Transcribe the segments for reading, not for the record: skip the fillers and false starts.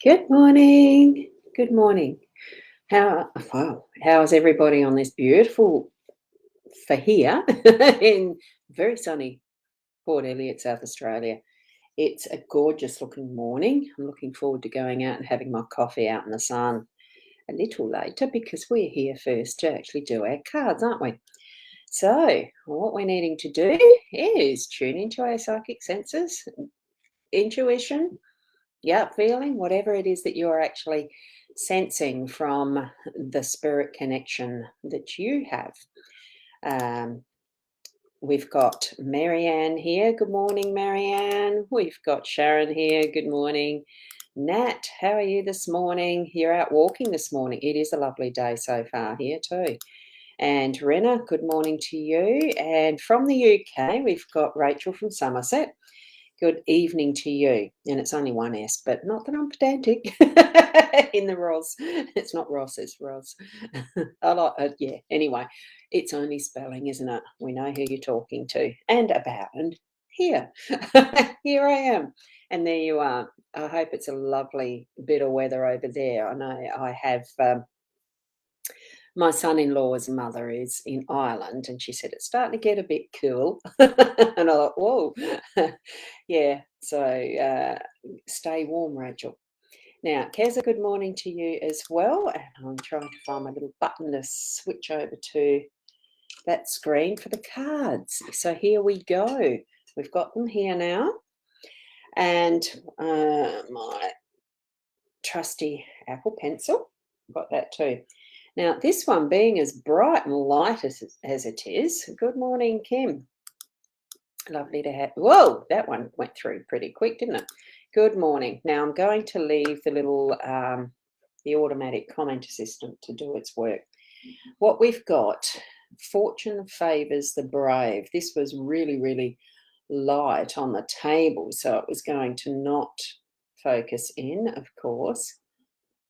Good morning. Good morning. How's everybody on this beautiful for here in very sunny Port Elliot, South Australia? It's a gorgeous looking morning. I'm looking forward to going out and having my coffee out in the sun a little later because we're here first to actually do our cards, aren't we? So, what we're needing to do is tune into our psychic senses, intuition, yeah, feeling, whatever it is that you're actually sensing from the spirit connection that you have. Um, we've got Marianne here. Good morning, Marianne. We've got Sharon here. Good morning. Nat, how are you this morning? You're out walking this morning. It is a lovely day so far here too. And Rena, good morning to you. And from the UK, we've got Rachel from Somerset. Good evening to you. And it's only one S, but not that I'm pedantic in the Ross. It's not Ross, it's Ross. I like yeah, anyway, it's only spelling, isn't it? We know who you're talking to and about. And here, here I am. And there you are. I hope it's a lovely bit of weather over there. I know I have my son-in-law's mother is in Ireland, and she said it's starting to get a bit cool. And I thought, whoa, yeah. So stay warm, Rachel. Now, Keza, good morning to you as well. And I'm trying to find my little button to switch over to that screen for the cards. So here we go. We've got them here now, and my trusty Apple pencil. Got that too. Now, this one being as bright and light as it is, good morning, Kim. Lovely to have. Whoa, that one went through pretty quick, didn't it? Good morning. Now, I'm going to leave the little, the automatic comment assistant to do its work. What we've got, fortune favours the brave. This was really, really light on the table, so it was going to not focus in, of course.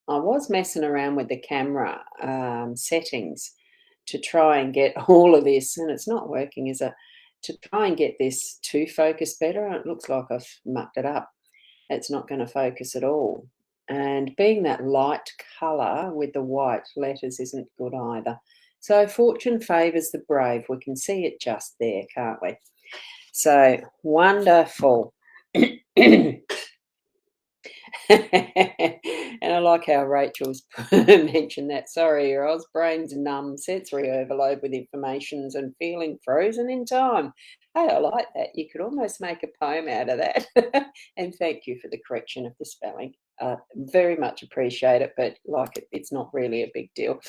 I was messing around with the camera settings to try and get all of this, and it's not working, is it? To try and get this to focus better. It looks like I've mucked it up. It's not going to focus at all. And being that light colour with the white letters isn't good either. So fortune favours the brave. We can see it just there, can't we? So wonderful. And I like how Rachel's mentioned that. Sorry, your Oz brain's numb, sensory overload with informations and feeling frozen in time. Hey, I like that. You could almost make a poem out of that. And thank you for the correction of the spelling. Very much appreciate it, but like it's not really a big deal.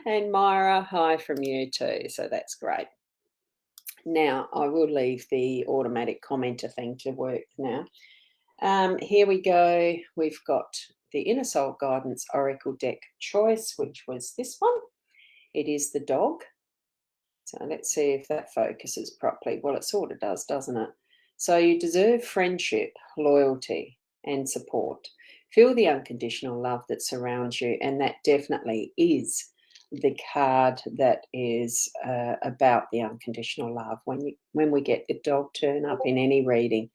And Myra, hi from you too. So that's great. Now, I will leave the automatic commenter thing to work now. Here we go. We've got the Inner Soul Guidance Oracle deck choice, which was this one. It is the dog. So let's see if that focuses properly. Well, it sort of does, doesn't it? So you deserve friendship, loyalty, and support. Feel the unconditional love that surrounds you, and that definitely is the card that is about the unconditional love. When we get the dog turn up in any reading.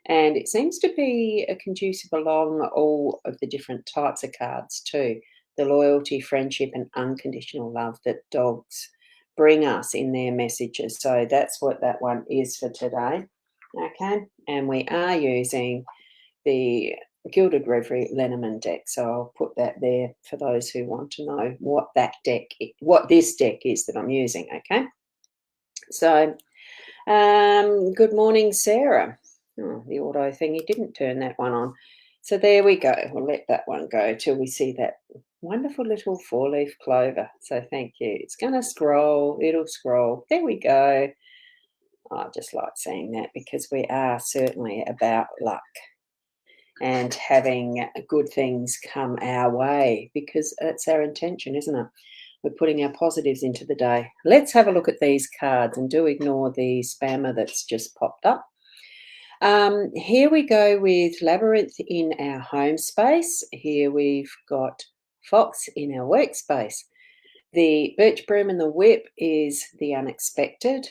And it seems to be conducive along all of the different types of cards too. The loyalty, friendship, and unconditional love that dogs bring us in their messages. So that's what that one is for today. Okay. And we are using the Gilded Reverie LENORMAND deck. So I'll put that there for those who want to know what this deck is that I'm using. Okay. So good morning, Sarah. Oh, the auto thingy didn't turn that one on. So there we go. We'll let that one go till we see that wonderful little four-leaf clover. So thank you. It's going to scroll. It'll scroll. There we go. I just like saying that because we are certainly about luck and having good things come our way because it's our intention, isn't it? We're putting our positives into the day. Let's have a look at these cards and do ignore the spammer that's just popped up. Here we go with Labyrinth in our home space. Here we've got Fox in our workspace. The Birch Broom and the Whip is the unexpected.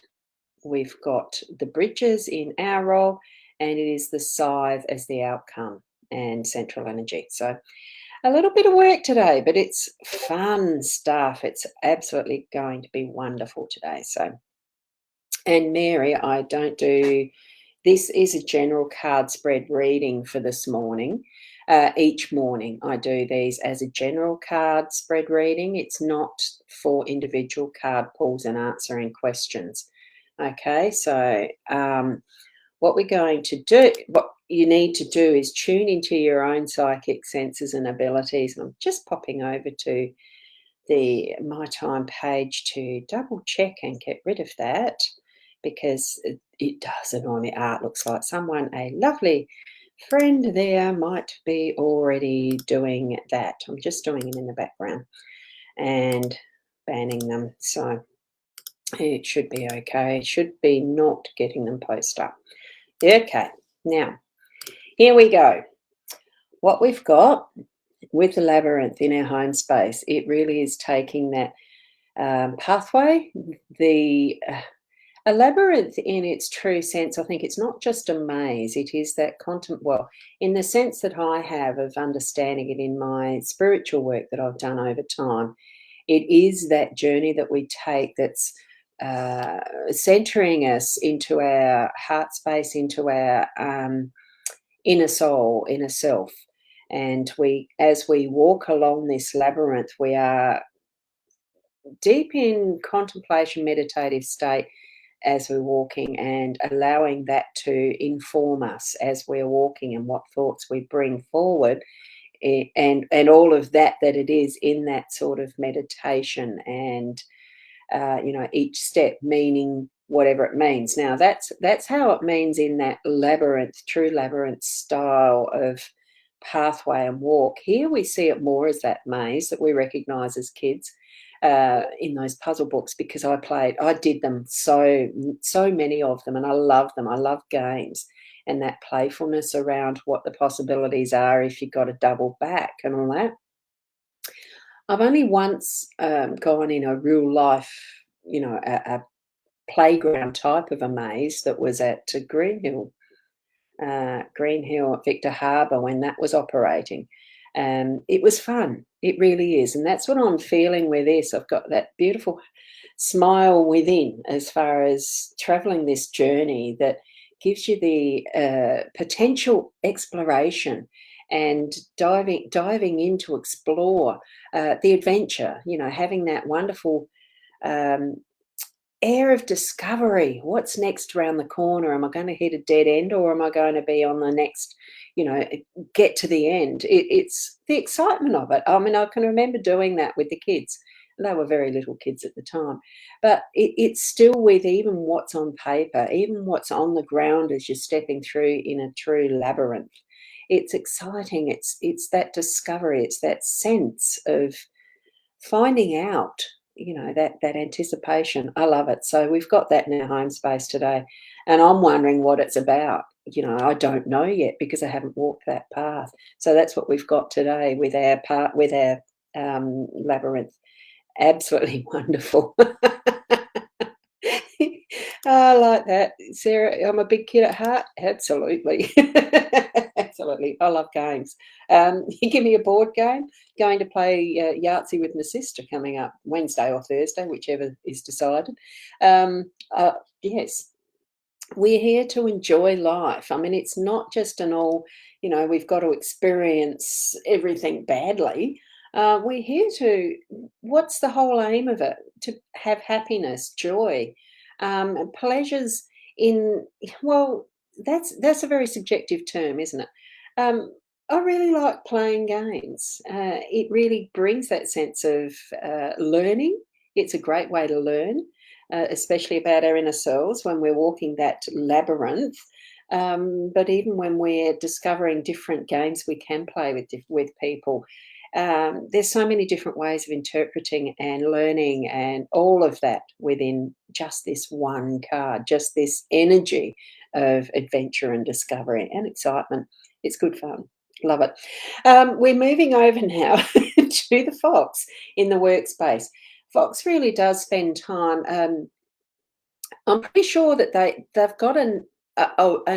We've got the Bridges in our role, and it is the Scythe as the outcome and central energy. So a little bit of work today, but it's fun stuff. It's absolutely going to be wonderful today. So, and Mary, I don't do this is a general card spread reading for this morning. Each morning, I do these as a general card spread reading. It's not for individual card pulls and answering questions. Okay, so what we're going to do, what you need to do is tune into your own psychic senses and abilities. And I'm just popping over to the My Time page to double check and get rid of that because it does annoy me. It looks like someone, a lovely friend there, might be already doing that. I'm just doing it in the background and banning them. So it should be okay. It should be not getting them post up. Okay, now here we go. What we've got with the labyrinth in our home space, it really is taking that pathway. A labyrinth in its true sense, I think it's not just a maze, it is that well, in the sense that I have of understanding it in my spiritual work that I've done over time, it is that journey that we take that's centering us into our heart space, into our inner soul, inner self. And as we walk along this labyrinth, we are deep in contemplation, meditative state as we're walking and allowing that to inform us as we're walking and what thoughts we bring forward and all of that it is in that sort of meditation and each step meaning whatever it means. Now that's how it means in that labyrinth, true labyrinth style of pathway and walk. Here we see it more as that maze that we recognize as kids in those puzzle books because I did them so many of them and I love them. I love games and that playfulness around what the possibilities are if you've got to double back and all that. I've only once gone in a real life, a playground type of a maze that was at Greenhill at Victor Harbour when that was operating. It was fun. It really is. And that's what I'm feeling with this. I've got that beautiful smile within as far as travelling this journey that gives you the potential exploration and diving in to explore the adventure, having that wonderful um, air of discovery. What's next around the corner? Am I going to hit a dead end or am I going to be on the next, get to the end? It's the excitement of it. I mean, I can remember doing that with the kids. They were very little kids at the time, but it's still with even what's on paper, even what's on the ground as you're stepping through in a true labyrinth. It's exciting. It's that discovery. It's that sense of finding out, that anticipation. I love it. So we've got that in our home space today. And I'm wondering what it's about. I don't know yet because I haven't walked that path. So that's what we've got today with our labyrinth. Absolutely wonderful. I like that. Sarah, I'm a big kid at heart. Absolutely. Absolutely. I love games. You give me a board game, going to play Yahtzee with my sister coming up Wednesday or Thursday, whichever is decided. Yes, we're here to enjoy life. I mean, it's not just an all, we've got to experience everything badly. We're here what's the whole aim of it? To have happiness, joy, pleasures well, that's a very subjective term, isn't it? I really like playing games. It really brings that sense of learning. It's a great way to learn. especially about our inner selves when we're walking that labyrinth. But even when we're discovering different games we can play with people, there's so many different ways of interpreting and learning and all of that within just this one card, just this energy of adventure and discovery and excitement. It's good fun. Love it. We're moving over now to the fox in the workspace. Fox really does spend time. I'm pretty sure that they've got an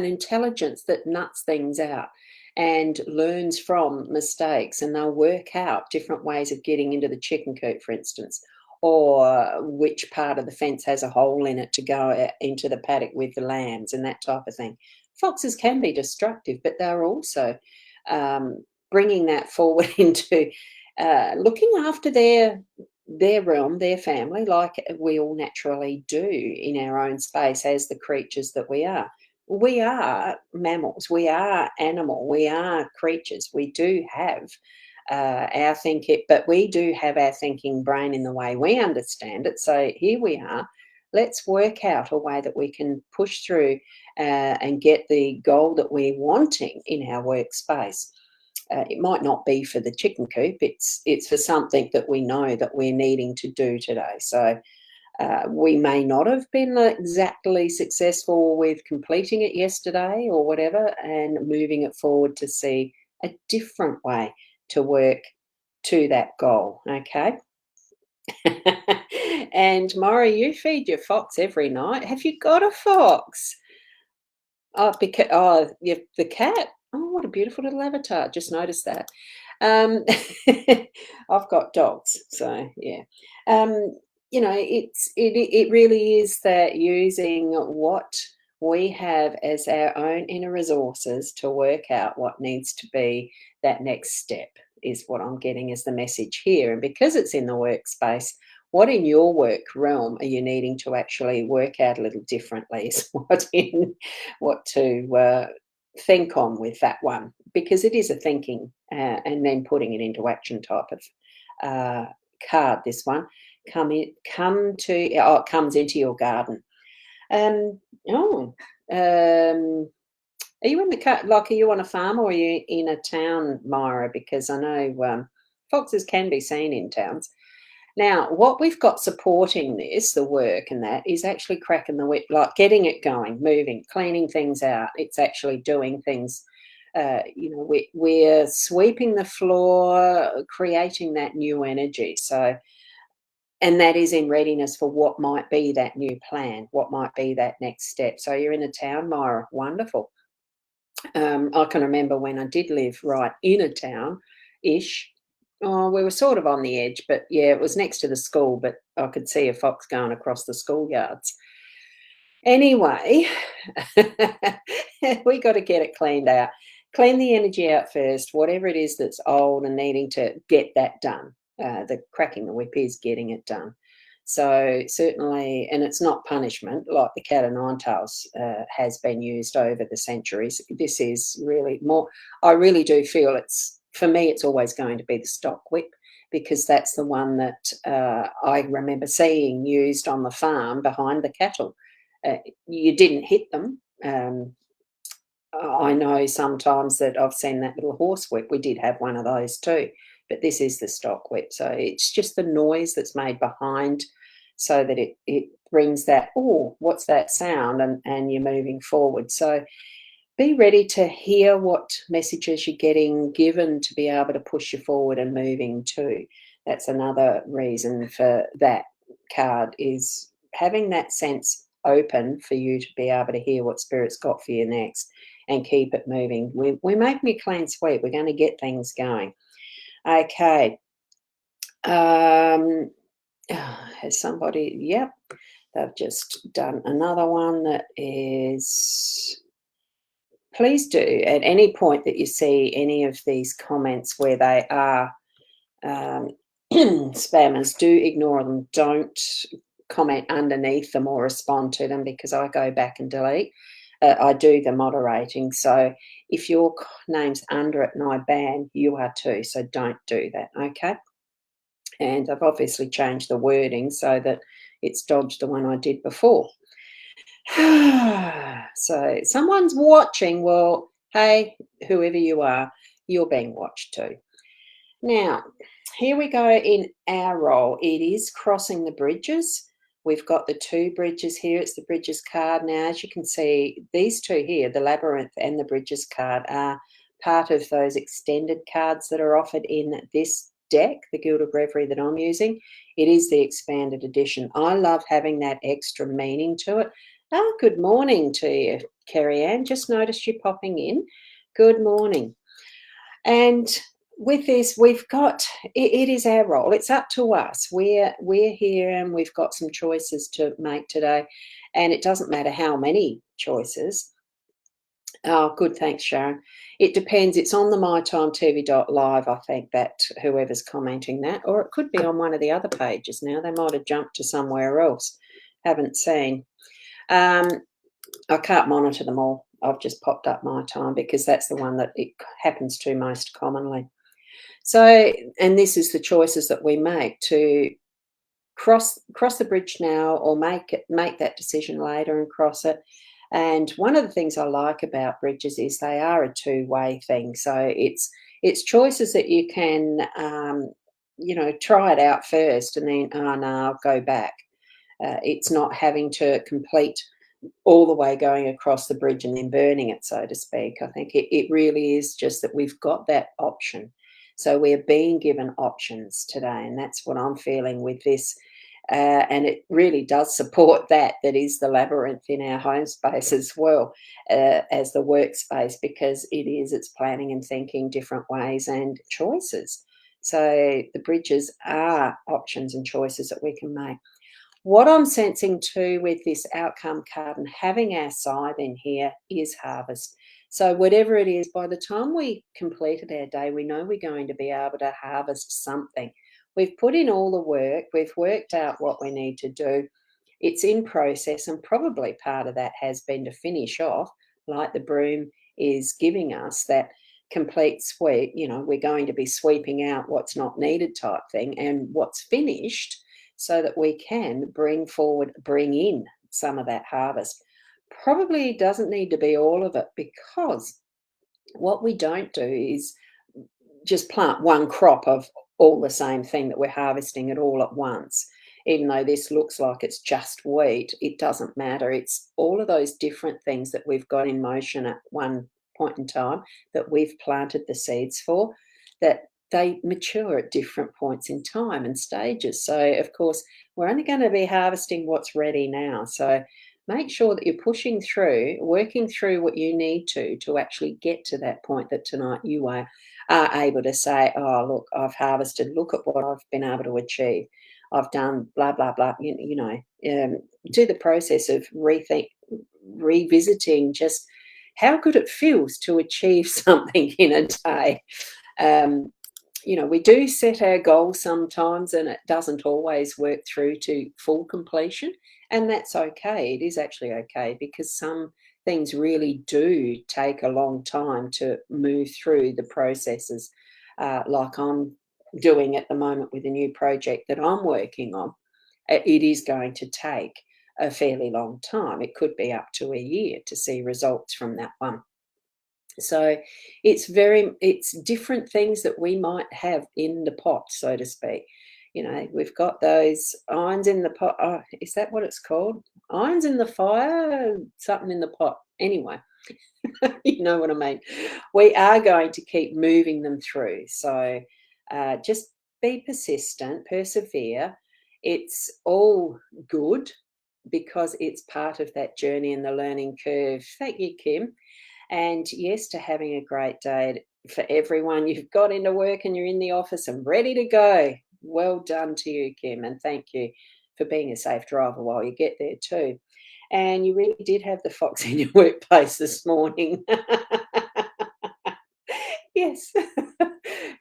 intelligence that nuts things out and learns from mistakes, and they'll work out different ways of getting into the chicken coop, for instance, or which part of the fence has a hole in it to go into the paddock with the lambs and that type of thing. Foxes can be destructive, but they're also bringing that forward into looking after their realm, their family, like we all naturally do in our own space as the creatures that we are. We are mammals, we are animal, we are creatures. We do have our thinking, but we do have our thinking brain in the way we understand it. So here we are. Let's work out a way that we can push through and get the goal that we're wanting in our workspace. It might not be for the chicken coop. It's for something that we know that we're needing to do today. So we may not have been exactly successful with completing it yesterday or whatever, and moving it forward to see a different way to work to that goal. Okay. And Maury, you feed your fox every night. Have you got a fox? Oh, because the cat. Oh, what a beautiful little avatar. Just noticed that. Um, I've got dogs, so yeah. Um, it really is that using what we have as our own inner resources to work out what needs to be that next step is what I'm getting as the message here. And because it's in the workspace, what in your work realm are you needing to actually work out a little differently is what to think on with that one, because it is a thinking and then putting it into action type of card. This one it comes into your garden. Um, oh, are you in the like? Are you on a farm or are you in a town, Myra? Because I know foxes can be seen in towns. Now, what we've got supporting this, the work and that, is actually cracking the whip, like getting it going, moving, cleaning things out. It's actually doing things. We're sweeping the floor, creating that new energy. So, and that is in readiness for what might be that new plan, what might be that next step. So you're in a town, Myra. Wonderful. I can remember when I did live right in a town-ish. Oh, we were sort of on the edge, but yeah, it was next to the school, but I could see a fox going across the schoolyards. Anyway, we got to get it cleaned out. Clean the energy out first, whatever it is that's old and needing to get that done. The cracking the whip is getting it done. So certainly, and it's not punishment like the cat o' nine tails has been used over the centuries. This is really more. I really do feel it's, for me, it's always going to be the stock whip, because that's the one that I remember seeing used on the farm behind the cattle. You didn't hit them. I know sometimes that I've seen that little horse whip. We did have one of those too, but this is the stock whip. So it's just the noise that's made behind, so that it brings that, oh, what's that sound? And you're moving forward. So be ready to hear what messages you're getting given to be able to push you forward and moving too. That's another reason for that card, is having that sense open for you to be able to hear what Spirit's got for you next and keep it moving. We're making a clean sweep. We're going to get things going. Okay. Has somebody, yep, they've just done another one that is, please do, at any point that you see any of these comments where they are spammers, do ignore them. Don't comment underneath them or respond to them, because I go back and delete. I do the moderating. So if your name's under it and I ban, you are too. So don't do that, okay? And I've obviously changed the wording so that it's dodged the one I did before. So someone's watching. Well, hey, whoever you are, you're being watched too. Now, here we go in our role. It is crossing the bridges. We've got the two bridges here. It's the bridges card. Now, as you can see, these two here, the labyrinth and the bridges card, are part of those extended cards that are offered in this deck, the Gilded Reverie that I'm using. It is the expanded edition. I love having that extra meaning to it. Oh, good morning to you, Kerry Ann. Just noticed you popping in. Good morning. And with this, we've got it is our role. It's up to us. We're here and we've got some choices to make today. And it doesn't matter how many choices. Oh, good, thanks, Sharon. It depends. It's on the mytimetv.live, I think, that whoever's commenting that, or it could be on one of the other pages now. They might have jumped to somewhere else. Haven't seen. I can't monitor them all. I've just popped up my time because that's the one that it happens to most commonly. So, and this is the choices that we make to cross the bridge now, or make that decision later and cross it. And one of the things I like about bridges is they are a two-way thing. So it's choices that you can try it out first and then no, I'll go back. It's not having to complete all the way going across the bridge and then burning it, so to speak. I think it really is just that we've got that option. So we're being given options today, and that's what I'm feeling with this. And it really does support that is the labyrinth in our home space as well, as the workspace, because it's planning and thinking different ways and choices. So the bridges are options and choices that we can make. What I'm sensing too with this outcome card and having our scythe in here is harvest. So whatever it is, by the time we completed our day, we know we're going to be able to harvest something. We've put in all the work. We've worked out what we need to do. It's in process, and probably part of that has been to finish off, like the broom is giving us that complete sweep. We're going to be sweeping out what's not needed type thing and what's finished, so that we can bring in some of that harvest. Probably doesn't need to be all of it, because what we don't do is just plant one crop of all the same thing that we're harvesting it all at once. Even though this looks like it's just wheat, it doesn't matter. It's all of those different things that we've got in motion at one point in time that we've planted the seeds for, that they mature at different points in time and stages. So, of course, we're only going to be harvesting what's ready now. So make sure that you're pushing through, working through what you need to actually get to that point that tonight you are able to say, oh, look, I've harvested, look at what I've been able to achieve. I've done blah, blah, blah, do the process of revisiting just how good it feels to achieve something in a day. We do set our goals sometimes, and it doesn't always work through to full completion, and that's okay. It is actually okay, because some things really do take a long time to move through the processes, like I'm doing at the moment with a new project that I'm working on. It is going to take a fairly long time. It could be up to a year to see results from that one. So it's different things that we might have in the pot, so to speak. We've got those irons in the pot. Oh, is that what it's called? Irons in the fire, something in the pot. Anyway, you know what I mean. We are going to keep moving them through. So just be persistent, persevere. It's all good because it's part of that journey and the learning curve. Thank you, Kim. And yes, to having a great day for everyone. You've got into work and you're in the office and ready to go. Well done to you, Kim, and thank you for being a safe driver while you get there too. And you really did have the fox in your workplace this morning. Yes.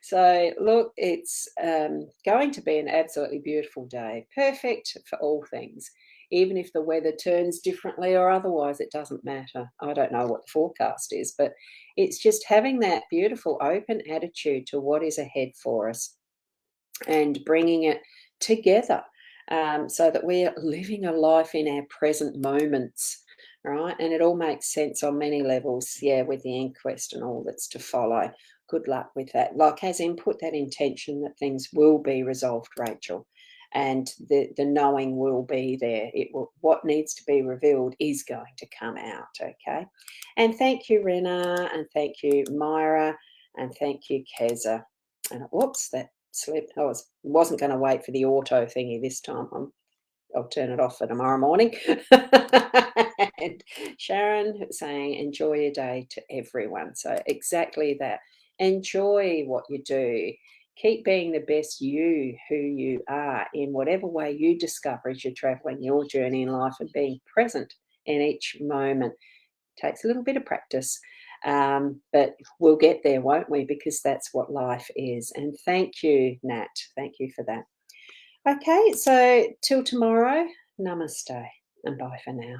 So look, it's going to be an absolutely beautiful day. Perfect for all things. Even if the weather turns differently or otherwise, it doesn't matter. I don't know what the forecast is, but it's just having that beautiful open attitude to what is ahead for us and bringing it together. so that we're living a life in our present moments, right? And it all makes sense on many levels, yeah, with the inquest and all that's to follow. Good luck with that. Like, as in, put that intention that things will be resolved, Rachel, and the knowing will be there. It will, what needs to be revealed is going to come out, okay? And thank you, Rena, and thank you, Myra, and thank you, Keza. And whoops, that slipped. Wasn't going to wait for the auto thingy this time. I'll turn it off for tomorrow morning. And Sharon saying, enjoy your day to everyone. So exactly that. Enjoy what you do. Keep being the best you, who you are, in whatever way you discover as you're traveling your journey in life, and being present in each moment. Takes a little bit of practice, but we'll get there, won't we? Because that's what life is. And thank you, Nat. Thank you for that. Okay, so till tomorrow, namaste and bye for now.